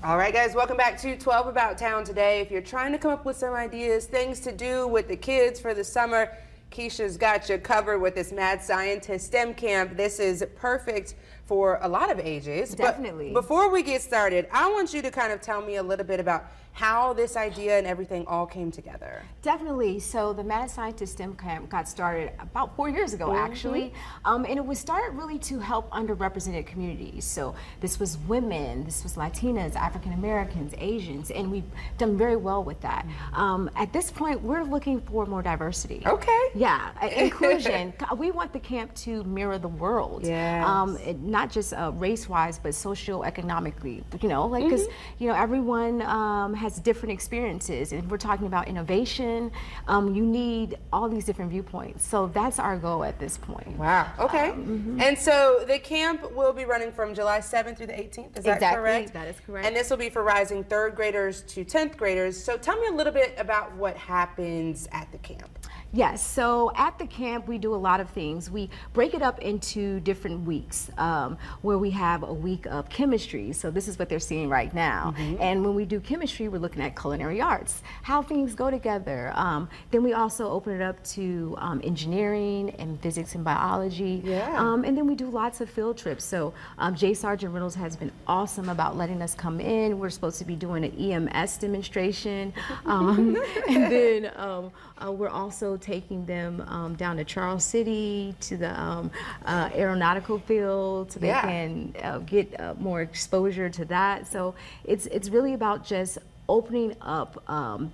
All right, guys, welcome back to 12 About Town today. If you're trying to come up with some ideas, things to do with the kids for the summer, Keisha's got you covered with this Mad Scientist STEM camp. This is perfect for a lot of ages. Definitely. But before we get started, I want you to kind of tell me a little bit about how this idea and everything all came together. Definitely. So the Mad Scientist STEM camp got started about 4 years ago, actually. And it was started really to help underrepresented communities. So this was women, this was Latinas, African Americans, Asians, and we've done very well with that. At this point, we're looking for more diversity. Okay. Yeah, inclusion. We want the camp to mirror the world. Yes. Not just race-wise, but socio-economically. You know, like, because you know, everyone has different experiences, and if we're talking about innovation, you need all these different viewpoints. So that's our goal at this point. Wow. Okay. And so the camp will be running from July 7th through the 18th. Is that correct? That is correct. And this will be for rising 3rd graders to 10th graders. So tell me a little bit about what happens at the camp. Yes, so at the camp we do a lot of things. We break it up into different weeks where we have a week of chemistry. So this is what they're seeing right now. And when we do chemistry, we're looking at culinary arts, how things go together. Then we also open it up to engineering and physics and biology. And then we do lots of field trips. So J. Sergeant Reynolds has been awesome about letting us come in. We're supposed to be doing an EMS demonstration. And then we're also taking them down to Charles City to the aeronautical field so they can get more exposure to that. So it's really about just opening up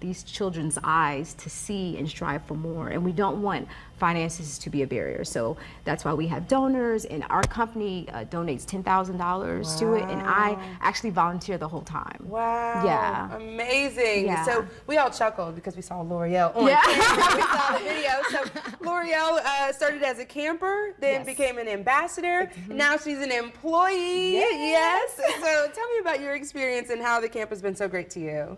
these children's eyes to see and strive for more. And we don't want finances to be a barrier. So that's why we have donors, and our company donates $10,000 to it, and I actually volunteer the whole time. Wow. Yeah. Amazing. Yeah. So we all chuckled because we saw L'Oreal on camera. We saw the video. So L'Oreal started as a camper, then became an ambassador. Now she's an employee. Yes. So tell me about your experience and how the camp has been so great to you.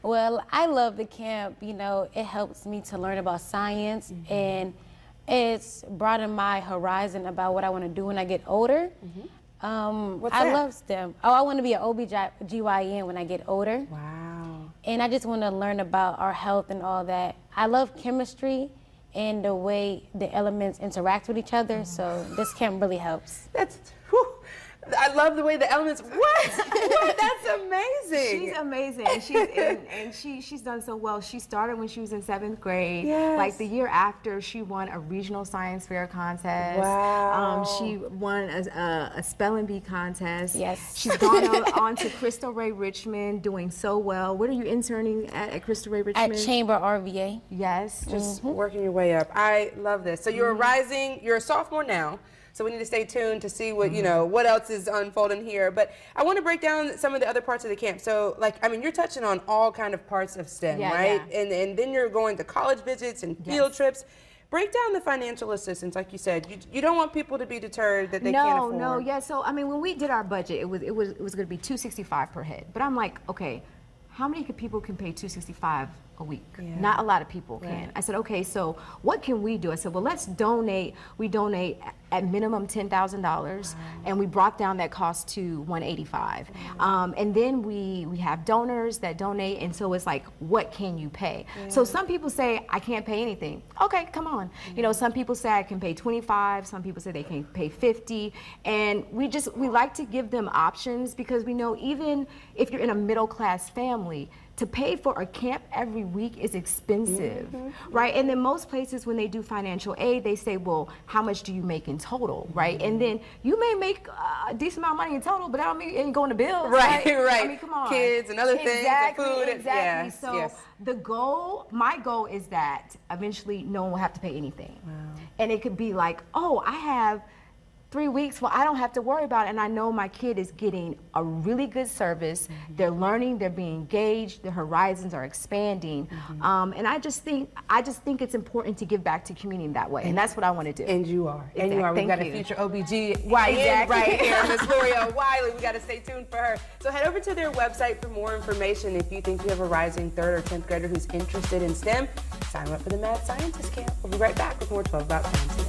Well, I love the camp. You know, it helps me to learn about science, and it's broadened my horizon about what I want to do when I get older. I love STEM. Oh, I want to be an OB/GYN when I get older. Wow. And I just want to learn about our health and all that. I love chemistry and the way the elements interact with each other, so this camp really helps. That's, whew. I love the way the elements, what? That's amazing. She's amazing. She's done so well. She started when she was in 7th grade. Like the year after, she won a regional science fair contest. Wow. She won a spelling bee contest. Yes. She's gone on to Crystal Ray Richmond, doing so well. What are you interning at Crystal Ray Richmond? At Chamber RVA. Yes. Just working your way up. I love this. So you're you're a sophomore now. So we need to stay tuned to see what, you know, what else is unfolding here. But I want to break down some of the other parts of the camp. So, like, I mean, you're touching on all kind of parts of STEM, right? And then you're going to college visits and field trips. Break down the financial assistance, like you said. You don't want people to be deterred that they can't afford. No, yeah. So, I mean, when we did our budget, it was going to be $265 per head. But I'm like, okay, how many people can pay $265 a week? Not a lot of people can. I said, okay, so what can we do? I said, well, let's donate. We donate at minimum $10,000, and we brought down that cost to $185. And then we have donors that donate, and so it's like, what can you pay? So some people say, I can't pay anything. Okay, come on. You know, some people say I can pay 25. Some people say they can pay 50. And we like to give them options, because we know even if you're in a middle-class family, to pay for a camp every week is expensive, right? And then most places, when they do financial aid, they say, well, how much do you make in total, right? And then you may make a decent amount of money in total, but that don't mean it ain't going to bills, right? Right. I mean, come on. Kids and other things, and food. Exactly. So the goal, my goal is that eventually no one will have to pay anything. And it could be like, oh, I have 3 weeks, well, I don't have to worry about it, and I know my kid is getting a really good service. They're learning, they're being engaged, their horizons are expanding, and I just think it's important to give back to community that way, and that's what I want to do. And you are. And you are. We've got a future OBGYN right here, Miss L'Oreal Wiley. We got to stay tuned for her. So head over to their website for more information. If you think you have a rising 3rd or 10th grader who's interested in STEM, sign up for the Mad Scientist Camp. We'll be right back with more 12 About Town.